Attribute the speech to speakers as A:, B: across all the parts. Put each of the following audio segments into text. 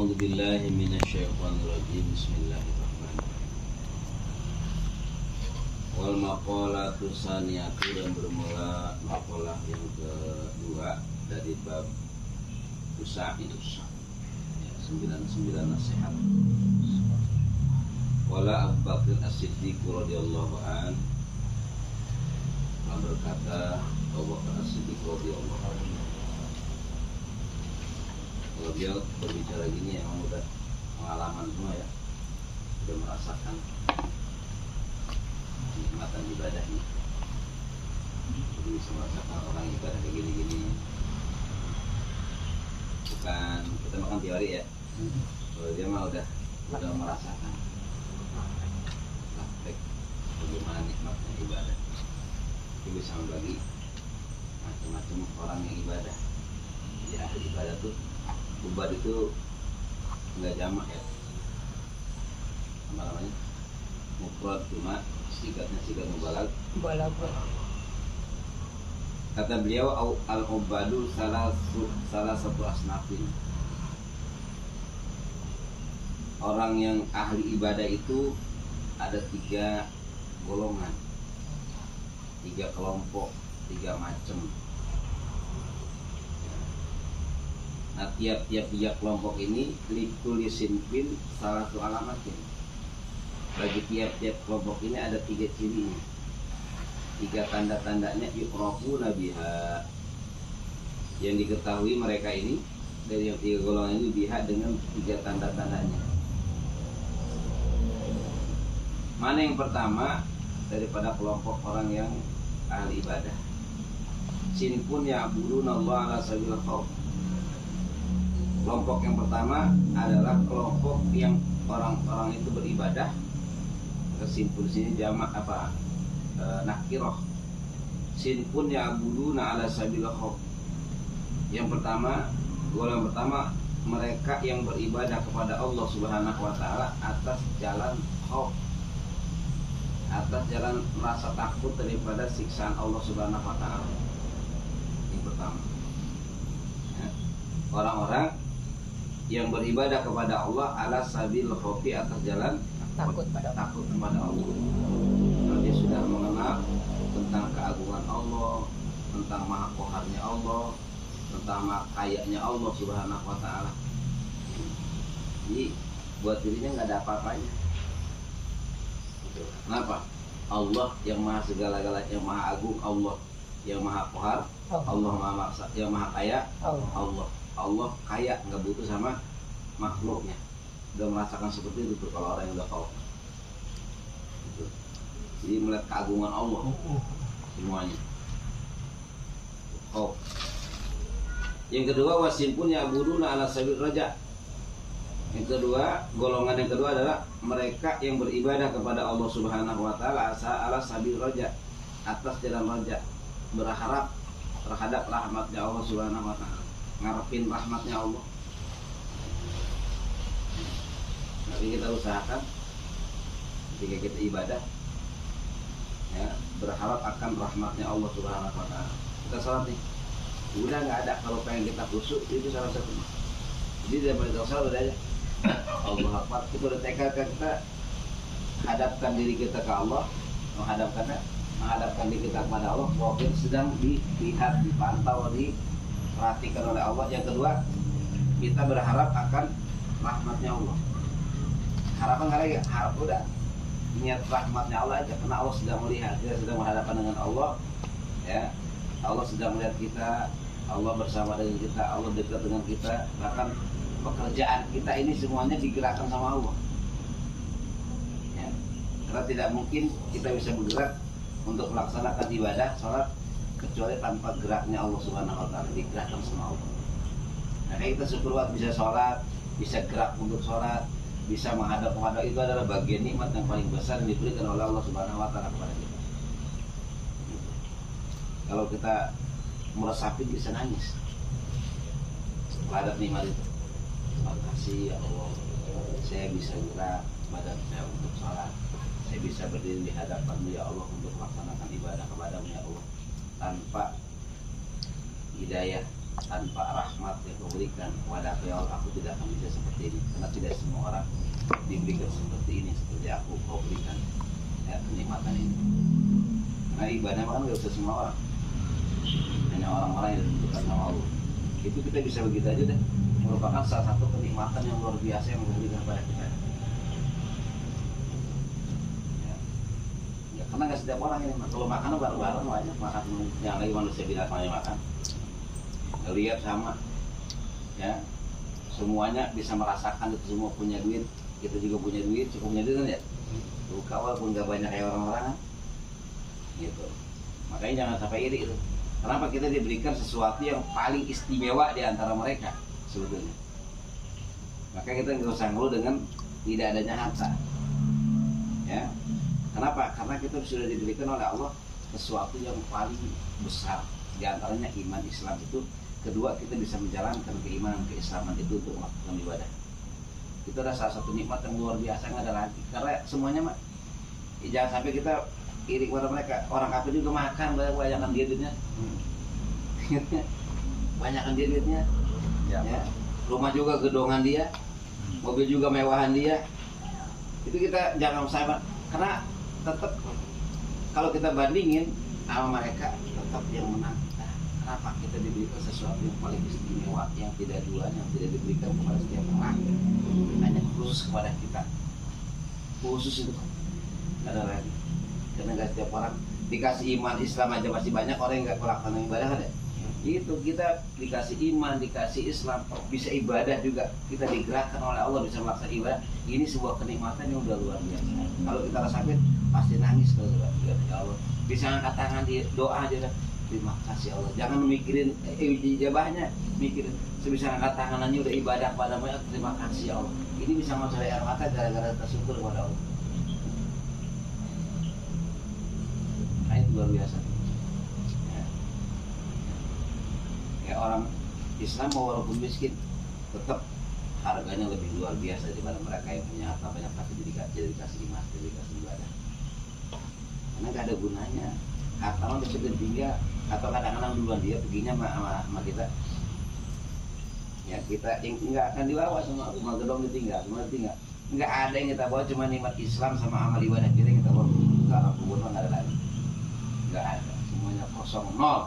A: A'udzu billahi minasyaitonir rajim. Bismillahirrahmanirrahim. Wal maqalatu saniyatu, yang bermula maqalah yang kedua dari bab usaha itu ya, 99 nasihat. Wala Abu Bakr As-Siddiq radhiyallahu an berkata, Abu Bakr As-Siddiq radhiyallahu an, kalau dia berbicara gini emang udah pengalaman semua ya, udah merasakan nikmatan ibadahnya, jadi bisa merasakan orang ibadah kayak gini-gini. Bukan kita makan teori ya, kalau dia mah udah merasakan praktek bagaimana nikmatnya ibadah. Dia bisa membagi macam-macam orang yang ibadah. Jadi ahli ibadah tuh, ubad itu nggak jamak ya, apa namanya, mufrad, cuma sigatnya sigat mubalag. Kata beliau, al-ubadu salah satu asnafin. Orang yang ahli ibadah itu ada 3 golongan, 3 kelompok, 3 macam. Nah, tiap-tiap kelompok ini litulisin pin salah satu alamatin. Bagi tiap-tiap kelompok ini ada 3 cirinya, 3 tanda-tandanya. Yuqrafuna biha, yang diketahui mereka ini dari yang 3 golongan ini biha dengan 3 tanda-tandanya. Mana yang pertama daripada kelompok orang yang ahli ibadah? Sinpun ya'buduna Allah ala sabil khauf. Kelompok yang pertama adalah kelompok yang orang-orang itu beribadah. Kesimpul sini jamak apa? Nakiroh. Sinpun ya'buduna ala sabil khauf. Yang pertama, golongan pertama, mereka yang beribadah kepada Allah Subhanahu wa taala atas jalan khauf, atas jalan merasa takut daripada siksaan Allah Subhanahu wa taala. Yang pertama ya, orang-orang yang beribadah kepada Allah ala sabil khaufi, atas jalan takut kepada Allah. Kalau dia sudah mengenal tentang keagungan Allah, tentang maha qaharnya Allah, tentang maha kayanya Allah Subhanahu wa taala, jadi buat dirinya nggak ada apa-apanya. Kenapa? Allah yang maha segala-galanya, yang maha agung, Allah yang maha qahar, Allah maha maksa, yang maha kaya, Allah kaya, nggak butuh sama makhluknya. Udah merasakan seperti itu tuh kalau orang yang udah tahu. Jadi melihat keagungan Allah semuanya. Yang kedua, wasimpun ya'buduna ala sabil raja. Yang kedua, golongan yang kedua adalah mereka yang beribadah kepada Allah Subhanahu wa taala ala sabil raja, atas jalan raja, berharap terhadap rahmatnya Allah Subhanahu wa taala, ngarepin rahmatnya Allah. Jadi kita usahakan ketika kita ibadah ya, berharap akan rahmatnya Allah Subhanahu wa taala. Kita salat nih, udah nggak ada, kalau pengen kita khusyuk itu salah satu. Jadi daripada salat udah aja Allah Akbar, kita udah tekadkan, kita hadapkan diri kita ke Allah, menghadapkan diri kita kepada Allah, bahwa kita sedang dilihat, dipantau, diperhatikan oleh Allah. Yang kedua, kita berharap akan rahmatnya Allah. Harapan nggak lagi, harap udah niat rahmatnya Allah aja, karena Allah sedang melihat, kita sedang berhadapan dengan Allah ya. Allah sedang melihat kita, Allah bersama dengan kita, Allah dekat dengan kita. Bahkan pekerjaan kita ini semuanya digerakkan sama Allah ya. Karena tidak mungkin kita bisa bergerak untuk melaksanakan ibadah sholat kecuali tanpa geraknya Allah Subhanahu wa taala, digerakkan sama Allah. Nah, kita syukur bisa sholat, bisa gerak untuk sholat, bisa menghadap kepada, itu adalah bagian nikmat yang paling besar yang diberikan oleh Allah Subhanahu wa taala kepada kita. Kalau kita meresapi bisa nangis terhadap nikmat itu. Terima kasih ya Allah, saya bisa gerak badan saya untuk sholat, saya bisa berdiri di hadapan-Mu ya Allah untuk melaksanakan ibadah kepada-Mu ya Allah. Tanpa hidayah tanpa rahmat yang kau berikan kepada aku ya Allah, aku tidak akan bisa seperti ini, karena tidak semua orang diberikan seperti ini, seperti aku kau berikan ya kenikmatan ini. Karena ibadah kan gak usah semua orang, hanya orang-orang yang ditentukan sama Allah. Itu kita bisa begitu aja deh, merupakan salah satu kenikmatan yang luar biasa yang diberikan kepada kita. Ya, karena nggak setiap orang ini, kalau makan bareng-bareng banyak makan, yang lagi manusia binatang yang makan. Lihat sama, ya semuanya bisa merasakan itu, semua punya duit, kita juga punya duit, cukup punya duit kan ya. Buka walaupun nggak banyak kayak orang-orang kan, gitu. Makanya jangan sampai iri itu. Kenapa kita diberikan sesuatu yang paling istimewa di antara mereka sebetulnya? Maka kita nggak usah ngeluh dengan tidak adanya harta, ya. Kenapa? Karena kita sudah diberikan oleh Allah sesuatu yang paling besar, di antaranya iman Islam itu. Kedua, kita bisa menjalankan keimanan keislaman itu untuk melakukan ibadah. Itu adalah salah satu nikmat yang luar biasa, nggak ada lagi. Karena semuanya mah, jangan sampai kita iri kepada mereka. Orang kafir juga makan, banyakan dia duitnya, banyakan dia duitnya. Ya. Rumah juga gedongan dia, mobil juga mewahan dia. Itu kita jangan sama, karena tetap kalau kita bandingin sama mereka, tetap yang menang. Kenapa? Kita diberikan sesuatu yang paling istimewa, yang tidak dua, yang tidak diberikan kepada setiap orang, hanya khusus kepada kita. Khusus itu nggak ada lagi. Karena nggak setiap orang dikasih iman Islam aja masih banyak orang yang nggak melakukan ibadah kan ya. Itu kita dikasih iman, dikasih Islam, bisa ibadah juga. Kita digerakkan oleh Allah bisa melaksanakan ibadah. Ini sebuah kenikmatan yang udah luar biasa. Kalau kita rasakan pasti nangis kalau ya Allah. Bisa angkat tangan di doa aja kan. Terima kasih Allah. Jangan mikirin ijabahnya, mikirin sebisa angkat tangannya udah ibadah padamu ya, terima kasih Allah. Ini bisa ngoceh air mata gara-gara tersyukur kepada Allah. Nah, itu luar biasa. Ya, orang Islam walaupun miskin, tetap harganya lebih luar biasa daripada mereka yang punya harta banyak tapi dikasih emas, dikasih ibadah. Karena gak ada gunanya. Harta mah bisa tinggal, atau kadang-kadang duluan dia perginya sama kita. Ya kita enggak akan dibawa, semua gedong ditinggal, semua ditinggal. Enggak ada yang kita bawa, cuma nikmat Islam sama amal ibadah kita yang kita bawa. Ke alam kubur mah enggak ada lagi. Enggak ada, semuanya kosong, nol.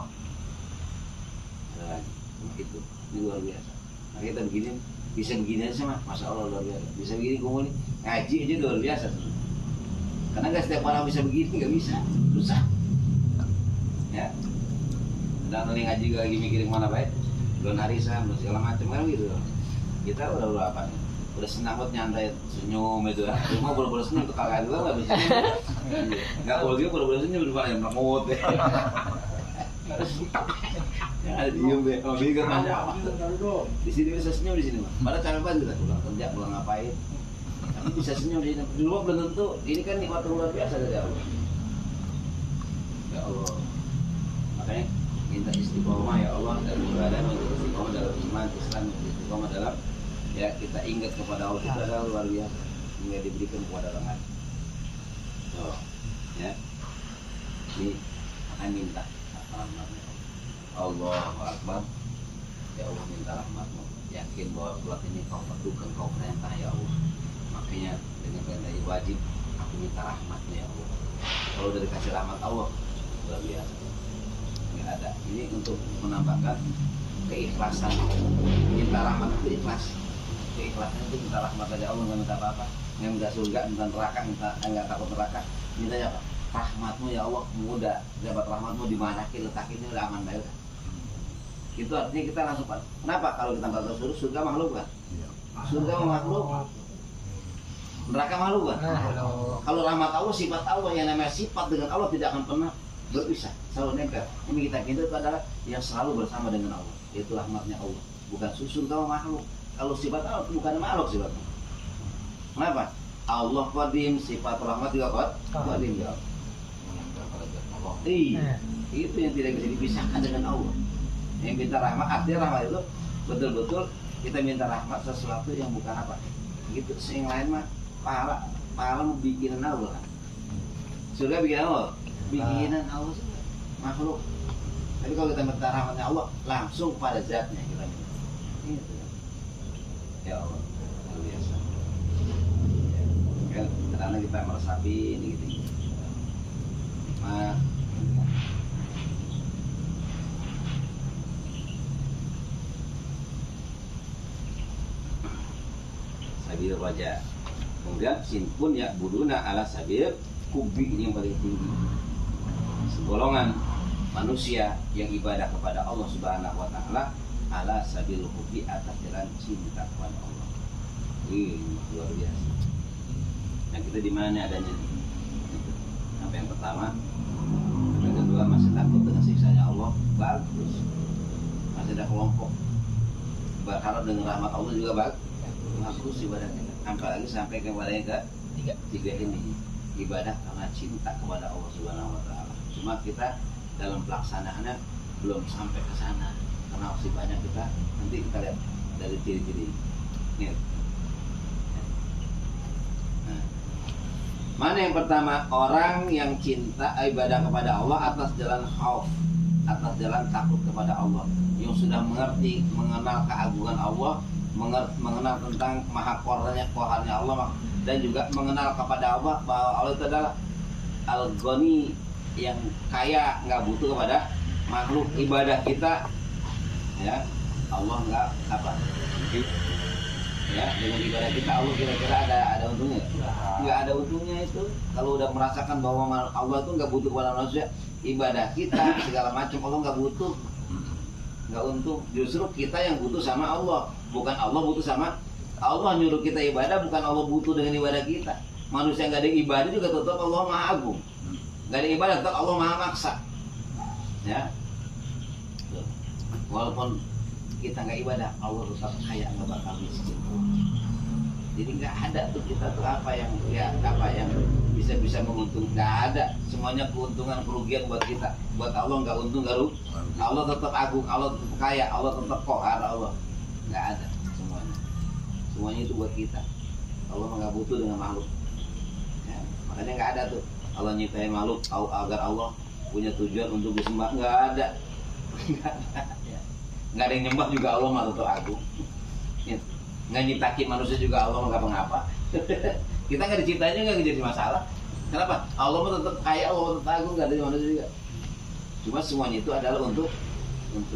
A: Ada lagi, itu ini luar biasa. Nah kita begini, bisa begini aja mah, masya Allah luar biasa. Bisa begini kumpul ngaji aja luar biasa. Karena nggak setiap orang bisa begini, nggak bisa, susah. Ya, dan nanti ngaji juga lagi mikirin mana baik, belum harisan, belum segala macam kan gitu. Kita udah apa nih? Udah senang buat nyantai, senyum itu. Cuma boleh senyum tuh kakak juga nggak bisa. Nggak boleh juga boleh senyum di mana yang meramut ya. Ya diem deh, kalau bingung aja. Di sini bisa senyum di sini mah. Padahal capek banget kita pulang kerja, pulang ngapain. Tapi bisa senyum di sini. Di luar belum tentu. Ini kan nikmat luar biasa dari Allah. Ya Allah. Makanya minta istiqomah ya Allah, dan ibadah untuk istiqomah dalam iman Islam, istiqomah dalam ya kita ingat kepada Allah itu adalah luar biasa hingga diberikan kepada orang lain. So, ya ini akan minta rahmatnya Allahu Akbar. Ya Allah, minta rahmatmu, yakin bahwa sholat ini kau perlukan, kau perintah ya Allah. Makanya dengan perintah wajib aku minta rahmatnya ya Allah. Kalau udah dikasih rahmat Allah luar biasa. Nggak ada. Ini untuk menambahkan keikhlasan. Minta rahmat itu ikhlas. Keikhlasan itu minta rahmat aja Allah, nggak minta apa-apa. Nggak minta surga, minta neraka, nggak takut neraka. Minta apa? Rahmatmu ya Allah, mudah. Dapat rahmatmu di mana kita letakin ini udah aman baik. Itu artinya kita langsung. Kenapa? Kalau kita minta surga makhluk kan? Surga makhluk. Neraka makhluk kan? Kalau rahmat Allah, sifat Allah yang namanya sifat dengan Allah tidak akan pernah berpisah, selalu nempel. Ini kita itu adalah yang selalu bersama dengan Allah. Itu rahmatnya Allah, bukan susun kalau makhluk. Kalau sifat Allah bukan makhluk sifatnya. Kenapa? Allah qadim, sifat rahmat juga qadim ya. Itu yang tidak bisa dipisahkan dengan Allah. Yang minta rahmat, artinya rahmat itu betul-betul kita minta rahmat sesuatu yang bukan apa. Gitu, yang lain mah pahala bikinan Allah. Surga bikinan Allah. Bikinan Allah makhluk. Tapi kalau kita minta rahmatnya Allah, langsung pada zatnya kita minta. Gitu. Ya Allah, luar biasa. Ya, karena kita meresapi ini gitu. Sabil raja. Kemudian sinpun ya buduna ala sabil kubi yang paling tinggi. Segolongan manusia yang ibadah kepada Allah Subhanahu wa taala ala sabil kubi atas jalan cinta kepada Allah. Luar biasa. Nah, kita di mana adanya? Apa yang pertama? Yang kedua, masih takut dengan siksanya Allah, bagus. Masih ada kelompok berharap dengan rahmat Allah juga bagus ibadahnya. Apalagi sampai kepada yang ketiga ini, ibadah karena cinta kepada Allah Subhanahu wa taala. Cuma kita dalam pelaksanaannya belum sampai ke sana karena masih banyak kita. Nanti kita lihat dari ciri-ciri. Nah, mana yang pertama? Orang yang cinta ibadah kepada Allah atas jalan khauf, atas jalan takut kepada Allah, yang sudah mengerti, mengenal keagungan Allah, mengenal tentang maha koharnya Allah, dan juga mengenal kepada Allah bahwa Allah itu adalah Al-Ghani, yang kaya, nggak butuh kepada makhluk. Ibadah kita, ya Allah nggak apa, ya dengan ibadah kita Allah kira-kira ada untungnya? Nggak ada untungnya itu. Kalau udah merasakan bahwa Allah itu nggak butuh kepada manusia, ibadah kita segala macam Allah nggak butuh, nggak untung. Justru kita yang butuh sama Allah, bukan Allah butuh sama Allah. Nyuruh kita ibadah, bukan Allah butuh dengan ibadah kita. Manusia nggak ada ibadah juga tetap Allah maha agung, nggak ada ibadah tetap Allah maha maksa, ya. Walaupun kita nggak ibadah, Allah tetap kaya, nggak bakal miskin. Jadi nggak ada tuh kita tuh apa yang bisa menguntungkan, nggak ada. Semuanya keuntungan kerugian buat kita. Buat Allah nggak untung nggak rugi. Allah tetap agung, Allah tetap kaya, Allah tetap kohar, Allah nggak ada semuanya. Semuanya itu buat kita. Allah nggak butuh dengan makhluk. Ya, makanya nggak ada tuh Allah nyiptain makhluk agar Allah punya tujuan untuk disembah, nggak ada. Nggak ada yang nyembah juga Allah mah tetap agung. Nggak nyiptakin manusia juga Allah nggak apa-apa. Kita nggak diciptainya nggak jadi masalah. Kenapa? Allah mah tetap kaya, Allah tetap agung, nggak ada manusia juga. Cuma semuanya itu adalah untuk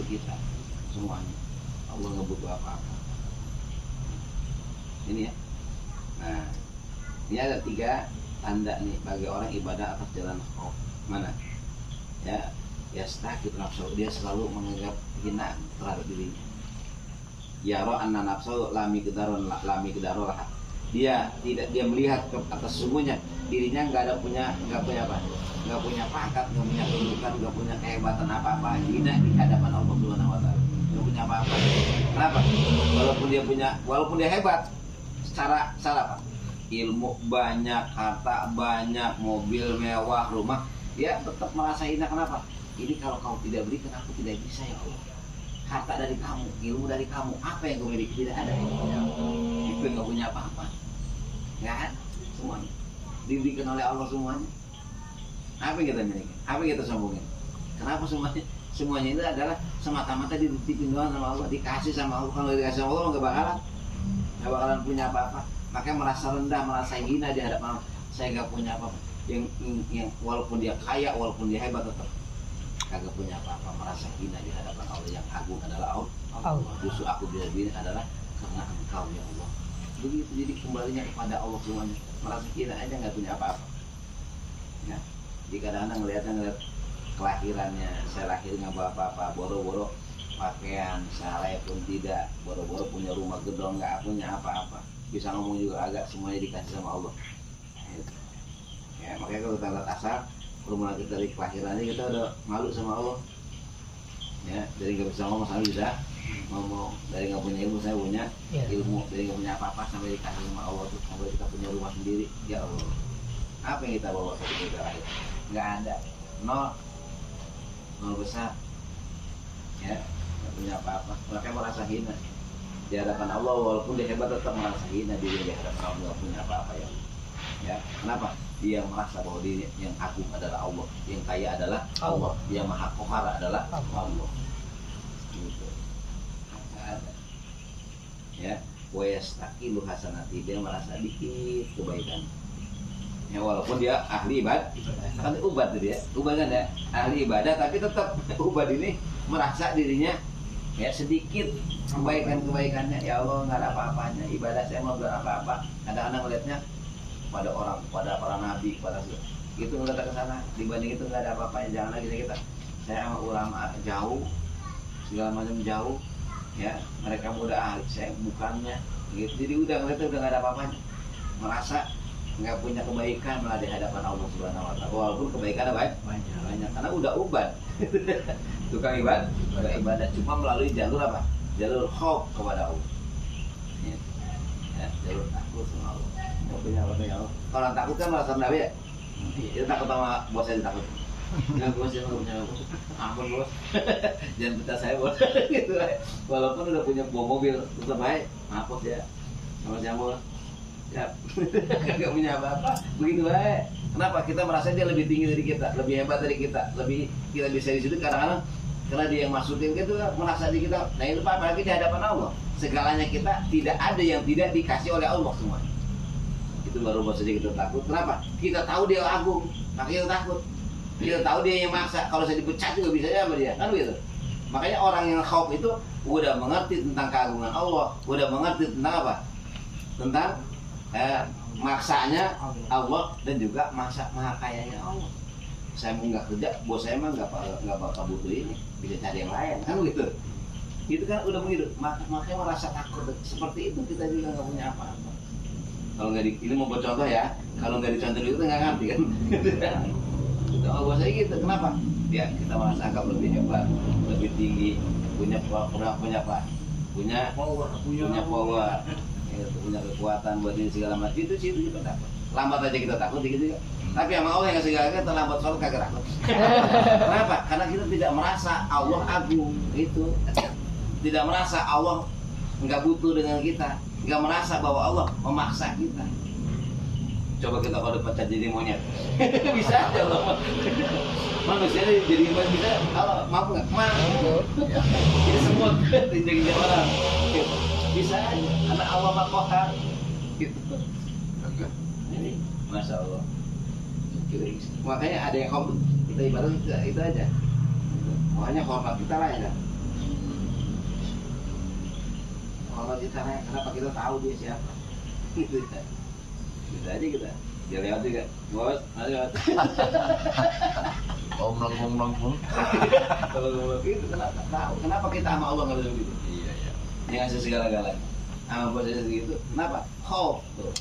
A: kita semuanya. Allah nggak butuh apa-apa. Ini ya. Nah, ini ada 3 tanda nih bagi orang ibadah atas jalan khauf. Mana? Ya, yastaqid nafsu, dia selalu menganggap hina terhadap dirinya. Yara anna nafsu lami kedaron lah. Dia melihat ke atas sungguhnya dirinya nggak punya pangkat, nggak punya kedudukan, nggak punya kehebatan apa-apa, hina di hadapan Allah Subhanahu wa taala. Nggak punya apa-apa. Kenapa? Walaupun dia hebat secara apa? Ilmu banyak, harta banyak, mobil mewah, rumah, dia tetap merasa hina. Kenapa? Ini kalau kau tidak berikan, aku tidak bisa ya Allah. Harta dari kamu, ilmu dari kamu, apa yang kau miliki? Tidak ada. Itu nggak punya apa-apa. Nggak ada semuanya. Diberikan oleh Allah semuanya. Apa yang kita miliki? Apa yang kita sombongin? Kenapa semuanya itu adalah semata-mata dititipin doang sama Allah, dikasih sama Allah. Kalau dikasih sama Allah nggak bakalan punya apa-apa. Makanya merasa rendah, merasa hina di hadapan Allah. Saya nggak punya apa-apa. Yang walaupun dia kaya, walaupun dia hebat, tetap kagak punya apa-apa, merasa hina di hadapan Allah yang agung adalah Allah. Justru aku begini adalah karena Engkau ya Allah. Begitu, jadi kembalinya kepada Allah semuanya. Merasa hina aja nggak punya apa-apa. Ya, jadi kadang-kadang ngeliat kelahirannya, saya lahir nggak bawa apa-apa, boro-boro pakaian, saleh pun tidak, boro-boro punya rumah gedong, nggak punya apa-apa, bisa ngomong juga agak, semuanya dikasih sama Allah. Ya, makanya kalau kita lihat asal rumah kita dari kelahirannya, kita udah malu sama Allah. Ya, dari nggak bisa ngomong sampai bisa ngomong, dari nggak punya ilmu saya punya ilmu, dari nggak punya apa-apa sampai dikasih sama Allah tuh, sampai kita punya rumah sendiri. Ya Allah, apa yang kita bawa ketika kita lahir? Nggak ada, nol besar. Ya, nggak punya apa-apa, makanya merasa hina di hadapan Allah. Walaupun dia hebat tetap merasa hina diri di hadapan Allah, nggak punya apa-apa ya. Ya, kenapa? dia merasa bahwa dia yang agung adalah Allah, yang kaya adalah Allah, yang maha qahar adalah Allah. Gitu. Nggak ada. Ya, wa yastaqilu hasanati, dia merasa dikit kebaikan. Ya, walaupun dia ahli ibadah, kan ubad dia, ubad kan ya, ahli ibadah, tapi tetap ubad ini merasa dirinya ya sedikit kebaikannya. Ya Allah, nggak ada apa-apanya, ibadah saya mau belum apa-apa. Kadang-kadang melihatnya pada orang, pada para nabi, pada itu nggak ke sana, dibanding itu nggak ada apa-apanya. Jangan lagi kita, saya sama ulama jauh, segala macam jauh, ya mereka muda ahli, saya bukannya, gitu. Jadi udah ngeliatnya udah nggak ada apa-apanya, merasa nggak punya kebaikan malah di hadapan Allah Subhanahu Wa Taala. Walaupun kebaikan banyak, karena udah ubad. Tukang ibadah cuma melalui jalur apa? Jalur khauf kepada Allah. Ya, jalur takut sama Allah. Punya Allah. Orang takut kan merasa rendah ya. Dia takut sama bos, saya takut. Nggak bos, saya nggak punya bos. Ampun bos, jangan pecah saya bos. Gitu. Walaupun udah punya mobil, tetap baik. Maaf bos ya, sama siapa bos? Ya, nggak punya apa-apa. Begitu baik. Kenapa? Kita merasa dia lebih tinggi dari kita, lebih hebat dari kita, lebih kita bisa di situ. Kadang-kadang karena dia yang masukin gitu, merasa di kita. Nah itu apalagi di hadapan Allah. Segalanya kita tidak ada yang tidak dikasih oleh Allah semua. Itu baru buat sedikit kita takut. Kenapa? Kita tahu dia agung, makanya kita takut. Kita tahu dia yang maksa. Kalau saya dipecat juga bisa ya sama dia, kan begitu. Makanya orang yang khauf itu udah mengerti tentang keagungan Allah, udah mengerti tentang apa? Tentang maksanya Allah dan juga maha kayanya Allah. Saya mau nggak kerja, bos saya mah nggak bakal butuh ini, bisa cari yang lain, kan begitu. Itu kan udah begitu. Makanya merasa takut seperti itu, kita juga nggak punya apa-apa. Kalau nggak ini mau buat contoh ya, kalau nggak dicontoh itu nggak ngerti kan. Kalau bos saya gitu, kenapa? Ya kita merasa anggap lebih hebat, lebih tinggi, punya apa? Punya power. Punya kekuatan buat ini segala macam. Itu sih kita takut. Lambat aja kita takut gitu ya. Tapi sama Allah yang ngasih segala terlambat sholat kagak takut. Kenapa? Karena kita tidak merasa Allah agung itu. Tidak merasa Allah nggak butuh dengan kita, nggak merasa bahwa Allah memaksa kita. Coba kita kalau dipecat jadi monyet, bisa aja Allah. Manusia jadi monyet bisa, kalau mampu nggak? Mampu. Jadi semut, diinjek-injek orang. Bisa aja, karena Allah Maha Qahar. Gitu. Ini, masya Allah. Makanya ada yang hormat kita ibarat itu aja. Makanya hormat kita lah ya. Hormat kita lah. Kenapa kita tahu dia siapa? Gitu aja kita. Dia lewat juga. Bos, mari lewat.
B: Ngomong.
A: Kalau ngomong itu kenapa tahu? Kenapa kita sama Allah nggak bisa begitu?
B: Iya.
A: Yang ngasih segala-galanya. Sama bos aja segitu. Kenapa? Khauf tuh.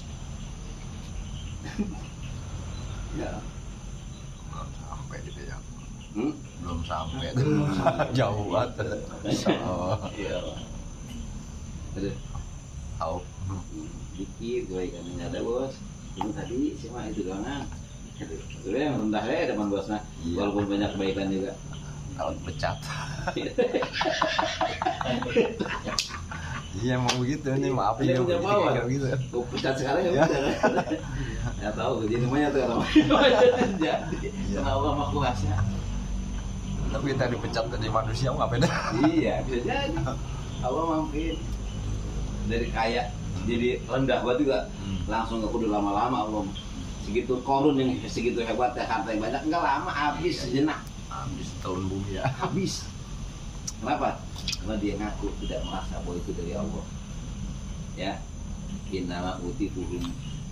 A: Ya.
B: Belum sampai gitu ya.
A: Belum
B: sampai. Jauh banget.
A: Iya. Aduh.
B: Tahu.
A: Dikit kebaikannya ada bos. Cuma tadi cuma itu doang. Itu yang rendah ya depan bos nah.
B: Iya.
A: Walaupun banyak kebaikan juga.
B: Kalau dipecat. Iya mau begitu nih, maaf ya
A: kayak
B: gitu.
A: Gue pecat sekarang ya bisa. Ya tahu jadi namanya tuh kalau jadi karena Allah Maha Kuasa.
B: Tapi kita dipecat dari manusia nggak beda.
A: Iya bisa jadi. Allah mampir dari kaya jadi rendah buat juga langsung nggak kudu lama-lama Allah segitu korun yang segitu hebatnya harta yang banyak nggak lama habis sejenak.
B: Habis tahun bumi ya.
A: Habis. Kenapa? Karena dia ngaku tidak merasa bahwa itu dari Allah. Ya, innama utituhum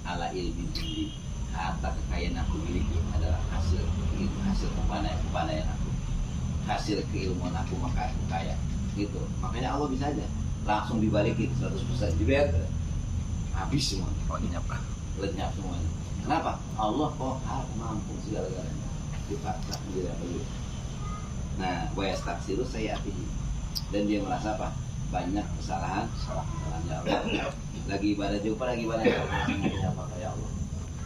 A: ala ilmin indi. Harta kekayaan aku miliki adalah hasil kepandaian aku, hasil keilmuan aku maka aku kaya. Gitu. Makanya Allah bisa aja langsung dibalikin 100% juga. Habis semua. Lenyap semuanya. Kenapa? Allah mampu segala-galanya. Dipaksa tidak perlu. Nah, wayas taksiru saya dan dia merasa apa? Banyak kesalahannya Allah. Lagi ibadah juga, lagi ibadah apa ya Allah?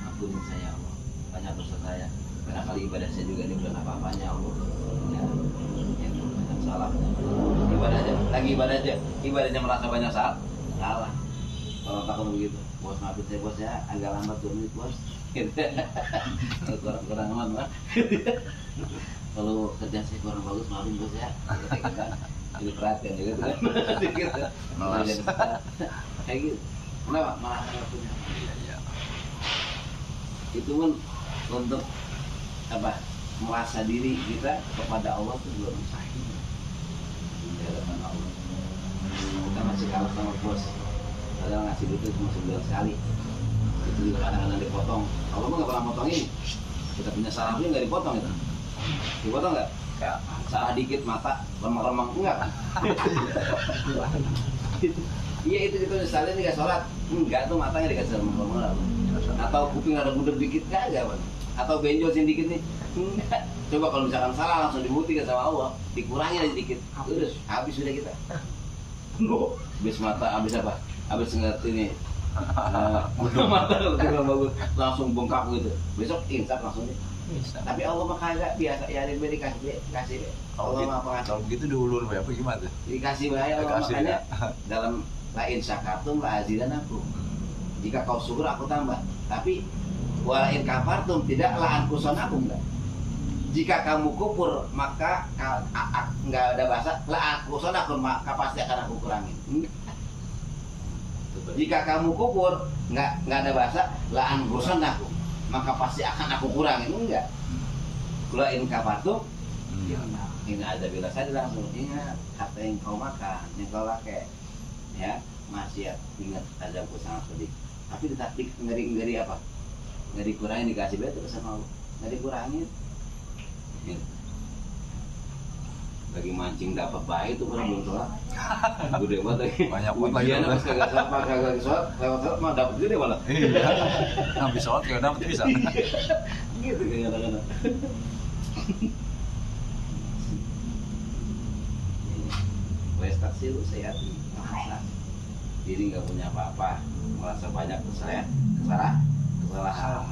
A: Ampuni saya Allah. Banyak dosa saya. Karena kali ibadah saya juga ini bukan apa-apanya Allah. Ya, banyak salahnya. Lagi ibadah aja, ibadahnya merasa banyak salah. Kalau takut begitu, bos maafin saya bos ya, agak lambat 2 menit bos. kurang amat mah. Kalau kerjaan saya kurang bagus maafin bos ya. Jadi perhatian juga tuh.
B: Melas.
A: Kayak gitu. Kenapa? Malah nggak punya.
B: Iya.
A: Itu pun untuk apa? Merasa diri kita kepada Allah itu belum sahih. Di hadapan Allah. Kita masih kalah sama bos. Padahal ngasih duit cuma sebulan sekali. Itu juga kadang-kadang dipotong. Allah mah nggak pernah motongin. Kita punya salah pun nggak dipotong itu. Dipotong nggak? Kayak salah dikit mata remang-remang enggak kan? Iya itu kita misalnya nih sholat enggak tuh matanya dikasih remang-remang. Atau kuping ada bunder dikit kagak bang? Atau benjol dikit nih enggak. Coba kalau misalkan salah langsung dibuktikan sama Allah, dikurangi aja dikit. Udah habis sudah kita. Habis mata habis apa? Habis ngeliat ini mata kurang bagus langsung bengkak gitu. Besok insaf langsung nih.
B: Bisa.
A: Tapi Allah mah kagak biasa ya diberi kasih. Allah mah pengasih.
B: Kalau begitu diulur apa gimana tuh?
A: Dikasih bahaya Allah
B: Dikasih,
A: makanya
B: ya.
A: dalam lain syakartum la azidannakum. Jika kau syukur aku tambah. Tapi walain kafartum tidak la ankusonakum enggak. Jika kamu kufur maka enggak ada bahasa la ankusonakum maka pasti akan aku kurangi. Jika kamu kufur enggak ada bahasa la ankusonakum maka pasti akan aku kurangin enggak. Kalau in kafartum ini ada bila saya langsung ingat kata yang kau makan, yang kau pakai, ya maksiat ingat azabku sangat pedih. Tapi tetap ngeri apa? Ngeri kurangin dikasih betul sama Allah, ngeri kurangin. Lagi mancing dapat bayi itu orang belum sholat. Gede banget lagi.
B: Banyak banget lagi.
A: Ujian pas kagak sholat, lewat sholat mah dapat gede malah.
B: Iya. Habis sholat ya dapat bisa.
A: Gitu kadang-kadang. Prestasi lu saya merasa diri nggak punya apa-apa, merasa banyak kesalahan,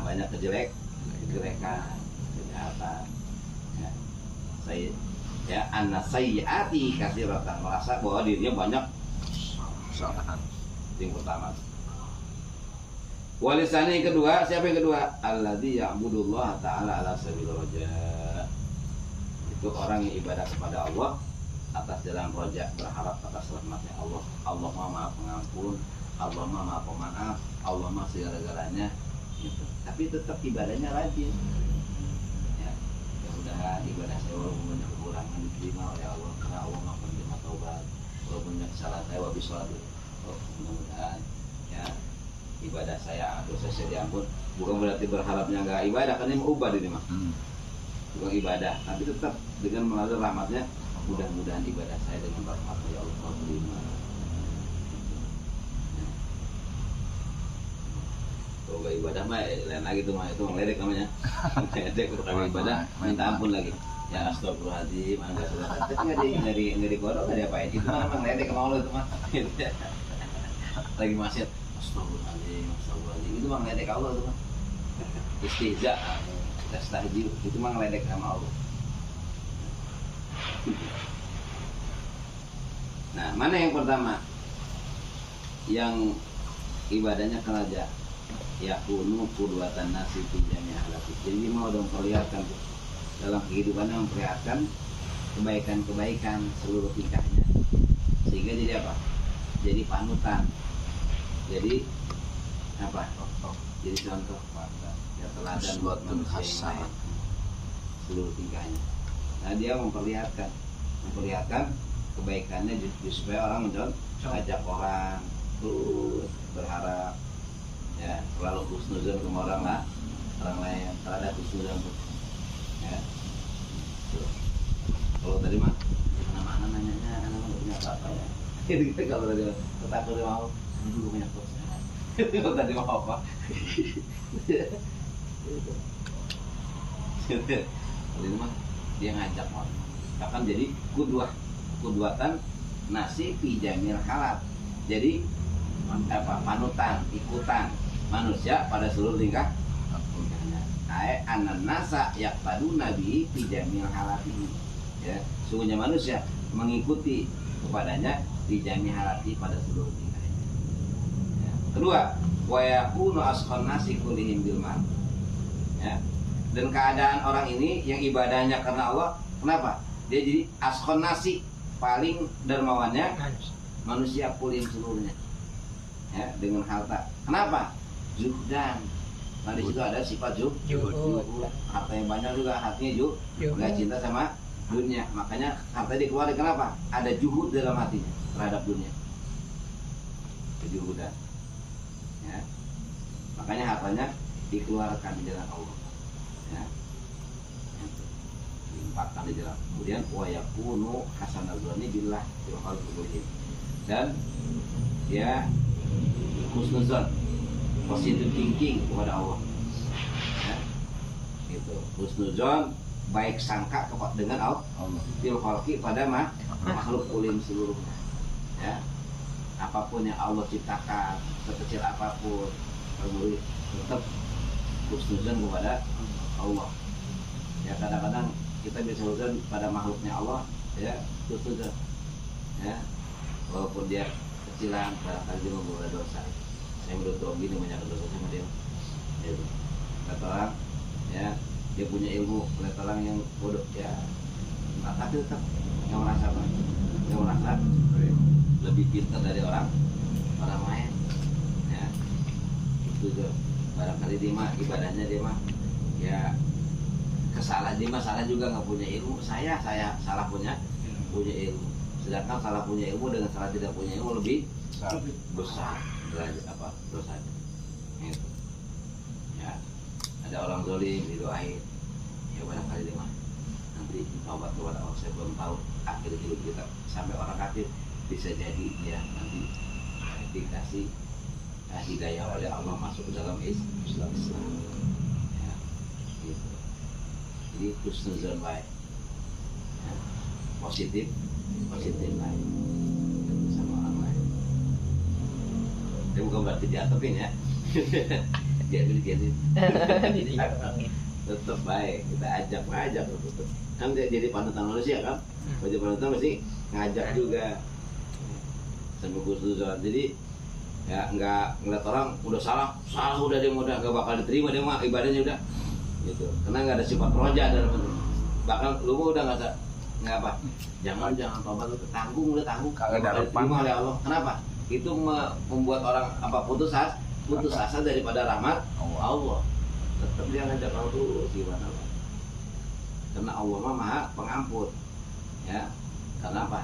A: banyak kejelekan, kejahatan. Ya. Saya anak sayyiati katsiratan, merasa bahwa dirinya banyak kesalahan. Yang pertama. Walisani yang kedua, siapa yang kedua? Alladzi ya'budullah ta'ala ala sabil raja. Itu orang yang ibadah kepada Allah atas jalan roja, berharap atas rahmatnya Allah. Allah maha pengampun, Allah maha pemaaf, Allah maha segala-galanya gitu. Tapi tetap ibadahnya rajin ya. Mudah-mudahan ibadah saya walaupun banyak kekurangan diterima oleh Allah karena Allah maha penerima taubat. Walaupun banyak kesalahan saya wabih sholat, mudah-mudahan ya ibadah saya dosa saya diampun. Bukan berarti berharapnya nggak ibadah, kan ini ubah ini mah bukan ibadah, tapi tetap dengan melalui rahmatnya. Mudah-mudahan ibadah saya dengan rahmatnya ya Allah terima. Kalau nggak ibadah mah lain lagi tuh mah, itu ngeledek namanya. Ngeledek kalau ibadah minta ampun lagi. Ya astagfirullahaladzim, enggak salah. Tapi nggak digodok, nggak diapain. Itu mah emang ngeledek sama Allah itu mah. Lagi maksiat, astagfirullahaladzim. Itu mah ngeledek Allah itu mah. Istihza, tahjil, itu mah ngeledek sama Allah. Nah, mana yang pertama? Yang ibadahnya keraja, yakunu qudwatan nasi fi jami' halati. Jadi mau dong perlihatkan dalam kehidupannya, memperlihatkan kebaikan-kebaikan seluruh tingkahnya. Sehingga jadi apa? Jadi panutan. Jadi apa? Jadi contoh, ya teladan buat manusia yang lain seluruh tingkahnya. Nah dia memperlihatkan kebaikannya supaya orang ajak orang terus berharap ya, selalu husnuzon sama orang lain, kalau ada husnuzon ya. Kalau tadi mah mana nanyanya anak nggak punya apa ya. Gitu kalau tadi takut mau ini juga punya dosa. Kalau tadi mau apa? Tadi mah dia ngajak orang, bahkan jadi kudwatan nasi fi jamil halat. Jadi apa, panutan, ikutan manusia pada seluruh tingkah. Anan nasa yaqtadu nabi fi jamil halat ini. Ya, sungguhnya manusia mengikuti kepadanya di jamil halati pada seluruh tingkahnya. Ya. Kedua, wa yakunu asqan nasi kullihim bil mal. Ya. Dan keadaan orang ini yang ibadahnya karena Allah, kenapa? Dia jadi ashon nasi, paling dermawannya manusia kulim seluruhnya. Ya, dengan harta. Kenapa? Zuhdan. Nah di situ ada sifat zuhud. Hartanya banyak juga, hatinya nggak cinta sama dunia. Makanya harta dikeluarkan, kenapa? Ada juhud dalam hatinya terhadap dunia. Kejuhudan. Ya. Makanya hartanya dikeluarkan di jalan Allah. Ya. Diempatkan di jalan. Kemudian wa yakunu hasanadzoni billah fil khalqi. Dan dia husnuzon, positive thinking kepada Allah. Ya. Gitu. Husnuzon, baik sangka dengan Allah. Fil khalqi pada makhluk kulim seluruhnya. Ya. Apapun yang Allah ciptakan, sekecil apapun, tetap husnuzon kepada Allah. Ya, kadang-kadang kita bisa husnuzon pada makhluknya Allah, ya, husnuzon. Ya, walaupun dia kecilan, barangkali dia membuat dosa. Saya menurut Robi ini banyak dosa sama dia. Ya, kata orang, ya, dia punya ilmu, lihat orang yang bodoh, ya, tapi tetap yang merasa apa? Yang merasa lebih pintar dari orang lain. Ya, itu juga. Barangkali dia mah ibadahnya dia mah, ya, kesalahan dia mah salah juga nggak punya ilmu. Saya salah punya ilmu. Sedangkan salah punya ilmu dengan salah tidak punya ilmu lebih besar derajat apa dosanya. Gitu. Ya, ada orang zalim didoain, ya barangkali dia mah nanti taubat kepada Allah. Saya belum tahu akhir hidup kita sampai orang kafir, bisa jadi dia nanti dikasih hidayah oleh Allah masuk ke dalam Islam. Ya, gitu. Jadi husnuzon baik, ya, positif lain sama orang lain. Dia bukan berarti diatopin ya. jadi tetap baik, kita ajak tetap. Kan dia jadi panutan manusia kan, wajib panutan mesti ngajak juga sampai husnuzon. Jadi ya nggak ngeliat orang udah salah udah dia udah nggak bakal diterima dia mah ibadahnya udah gitu, karena nggak ada sifat roja dalam itu. Bahkan lu mah udah nggak apa, jangan tobat, lu udah tanggung nggak bakal diterima oleh Allah. Kenapa? Itu membuat orang apa putus asa daripada rahmat Allah. Tetap dia ngajak orang dulu gimana Pak, karena Allah mah maha pengampun. Ya, karena apa?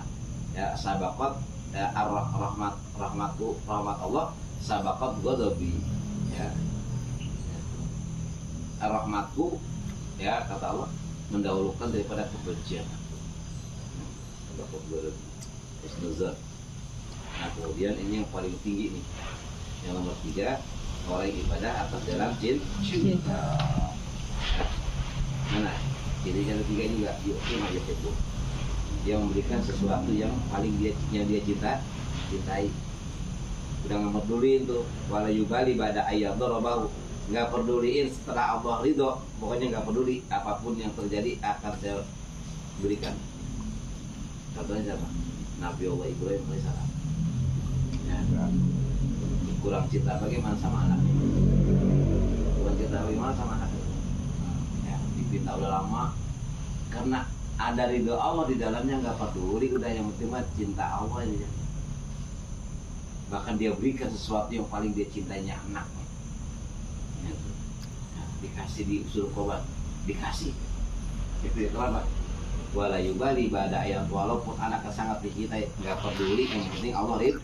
A: Ya sabaqat ya rahmat Allah sabaqat ghadabi. Ya, rahmatku, ya kata Allah, mendahulukan daripada kebencian. Sabaqat ghadabi. Husnuzon. Nah kemudian ini yang paling tinggi nih, yang nomor 3, orang ibadah atas dalam cinta. Mana? Jadi yang ketiga juga, yuk aja itu. Dia memberikan sesuatu yang paling dia cintai. Udah nggak peduliin tuh, wala yubali pada ayat dorobahu, nggak peduliin setelah Allah ridho, pokoknya nggak peduli apapun yang terjadi akan saya berikan. Contohnya siapa? Nabi Allah Ibrahim alaihissalam. Ya, kurang cinta bagaimana sama anaknya? Kurang cinta bagaimana sama anaknya? Ya, dipinta udah lama karena ada ridho Allah di dalamnya, nggak peduli, udah yang penting mah cinta Allah aja. Bahkan dia berikan sesuatu yang paling dia cintainya, anaknya. Ya, nah, dikasih disuruh korban, dikasih. Itu ya kenapa? Wala yubali pada ayat, walaupun anaknya sangat dicintai, nggak peduli, yang penting Allah ridho.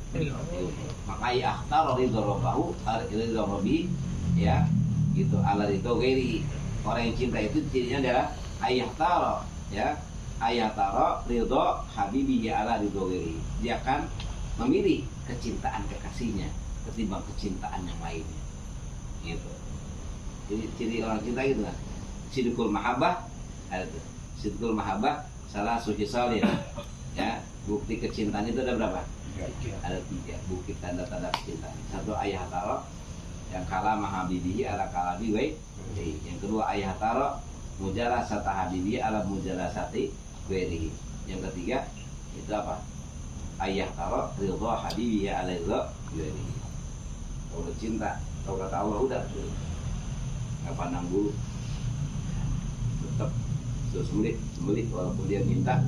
A: Maka ya akhtar ridho robahu, ridho robi, ya gitu. Allah ridho geri, orang yang cinta itu cirinya adalah ayah taro, ya ayah taro ridho habibi ya ala ridho geri. Dia akan memilih kecintaan kekasihnya ketimbang kecintaan yang lainnya. Gitu. Jadi ciri orang cinta gitu kan. Sidqul mahabbah ada tuh. Sidqul mahabbah salah suci salih. Ya, bukti kecintaan itu ada berapa? Ada 3 bukti tanda-tanda kecintaan. 1 ayah taro, yang kala mahabibihi ala kalabi wa. Yang kedua ayah taro mujalasata habibi ala mujalasati ghairihi. Yang ketiga itu apa? Ayah taro ridha habibi ala ridha ghairihi. Kalau cinta, kalau kata Allah udah nggak pandang bulu, terus sembelih walaupun dia minta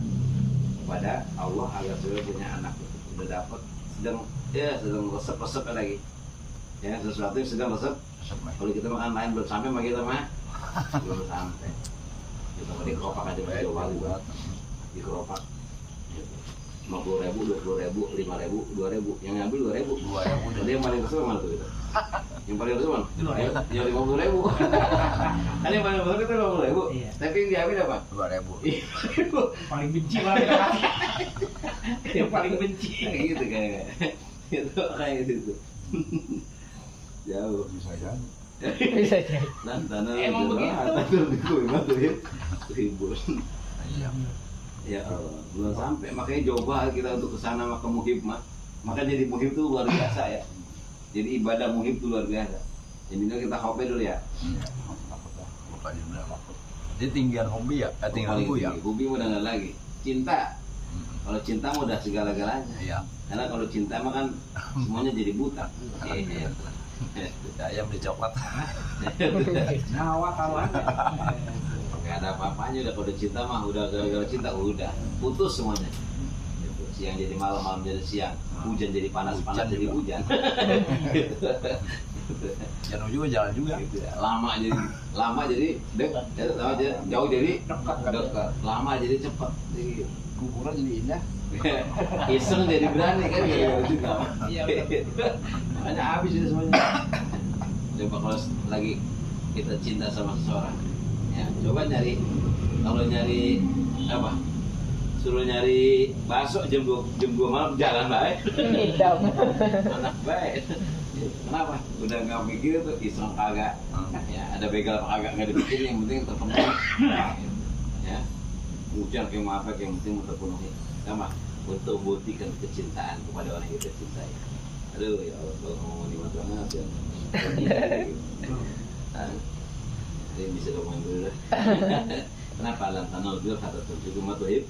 A: kepada Allah agar supaya punya anak. Udah dapat sedang resep lagi ya, sesuatu yang sedang resep. Kalau kita makan lain belum sampai mah kita mah belum sampai. Kita mau dikeropak aja Pak Jokowi buat dikeropak 50.000, 20.000, 5.000, 2.000, yang ngambil 2.000. Jadi yang paling kesel mana tuh kita? Yang paling kesel mana? Yang 50.000. Kan yang paling kesel itu 50.000.
C: Iya.
A: Tapi yang diambil apa?
B: 2.000.
C: Paling benci lah yang paling benci.
A: Kayak gitu kayaknya. Itu kayak gitu. Jauh.
B: Bisa jadi.
D: Bisa jadi.
A: Tanah
C: Emang begitu.
A: Tanah mah tuh ya. Ribut.
B: Iya.
A: Ya Allah, belum sampai. Makanya coba kita untuk kesana maka muhib mah. Maka jadi muhib tuh luar biasa ya. Jadi ibadah muhib tuh luar biasa. Intinya kita hobi dulu ya.
B: Iya. Lupa juga. Jadi tinggian hobi ya? Tinggian hobi ya?
A: Hobi udah nggak lagi. Cinta. Kalau cinta mah udah segala-galanya.
B: Iya.
A: Karena kalau cinta mah kan semuanya jadi buta. Iya.
B: Ya, ayam beli coklat.
C: Nyawa kawan.
A: Gak ada apa-apanya udah kalau cinta mah udah gara-gara cinta udah putus semuanya. Gitu. Siang jadi malam, malam jadi siang, hujan jadi panas, panas jadi hujan.
B: Jalan juga jalan juga.
A: Gitu ya. Lama jadi dekat, jauh jadi dekat, lama jadi cepat. Gitu.
B: Kuburan jadi indah.
A: Iseng jadi berani kan gitu juga.
C: Iya,
A: Makanya habis itu semuanya. Coba kalau lagi kita cinta sama seseorang, ya coba kalau nyari apa? Suruh nyari bakso jam 2 malam jalan baik.
D: Ngidam.
A: Anak baik. Kenapa? Udah nggak mikir tuh iseng kagak. Ya ada begal apa kagak nggak dipikirin, yang penting terpenuhi. Ya. Hujan kayak apa yang penting terpenuhi. Sama untuk buktikan kecintaan kepada orang yang kita cintai. Aduh ya Allah, kalau ngomong di mata banget ya. Ini bisa ngomong dulu dah. Kenapa lantanal bil kata terjadi matuhib?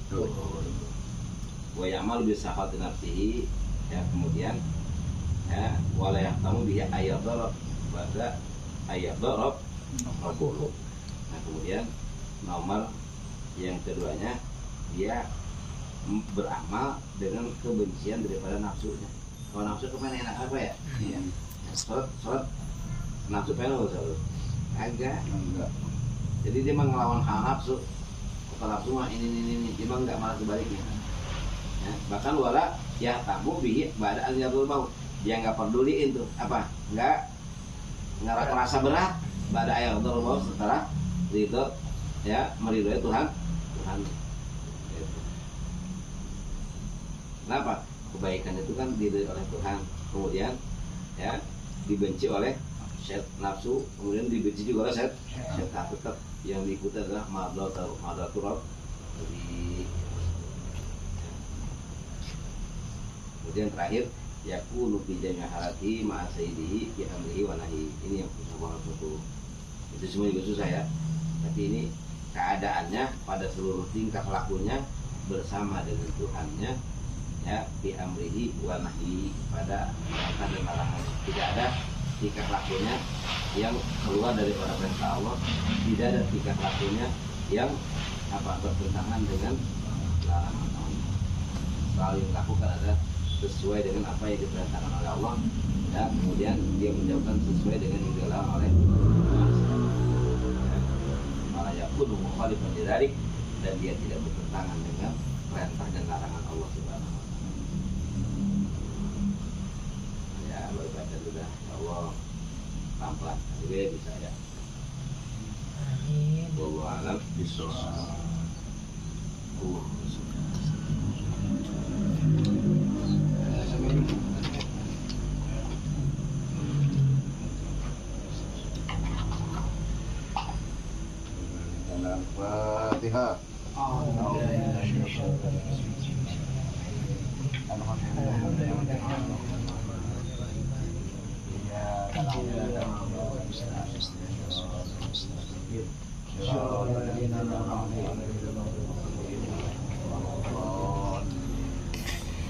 A: Wa yamal bi sahati nafsihi, ya kemudian ya wala yahtamu bi ayat darab pada ayat darab. Nah kemudian nomor yang keduanya dia beramal dengan kebencian daripada nafsunya. Kalau nafsu kemana enak apa ya? Iya. Sholat nafsu pengen nggak selalu? Enggak. Jadi dia mengelawan hawa nafsu. Kalau nafsu mah ini dia mah nggak, malah sebaliknya. Ya, bahkan wala ya tamu bihi pada al-yadul bau. Dia nggak peduliin tuh apa? Nggak merasa berat pada al-yadul bau setelah ridho ya meridhoi Tuhan. Gitu. Kenapa? Kebaikan itu kan diridhoi oleh Tuhan, kemudian ya dibenci oleh nafsu, kemudian dibenci juga oleh setan. Tetap yang diikuti adalah madaturab. Kemudian terakhir yakunu fi jami' halati ma'a sayyidihi fi amrihi wa nahyi. Ini yang susah banget betul. Itu semua juga susah ya. Tapi ini keadaannya pada seluruh tingkah lakunya bersama dengan Tuhannya, ya fi amrihi wa nahyi, pada perintah dan larangan. Tidak ada tingkah lakunya yang keluar daripada perintah Allah, tidak ada tingkah lakunya yang bertentangan dengan larangan Allah. Selalu yang dilakukan adalah sesuai dengan apa yang diperintahkan oleh Allah, dan kemudian dia menjauhkan sesuai dengan yang dilarang oleh malah yakun mukhalifan dzalik, dan dia tidak bertentangan dengan perintah dan larangan Allah Subhanahu wa taala. Ya, baru baca dulu dah. Ya Allah, pelan-pelan juga bisa ya.
D: Amin.
A: Wallahu a'lam bishawab.
B: Al-Fatihah.
C: Alhamdulillah.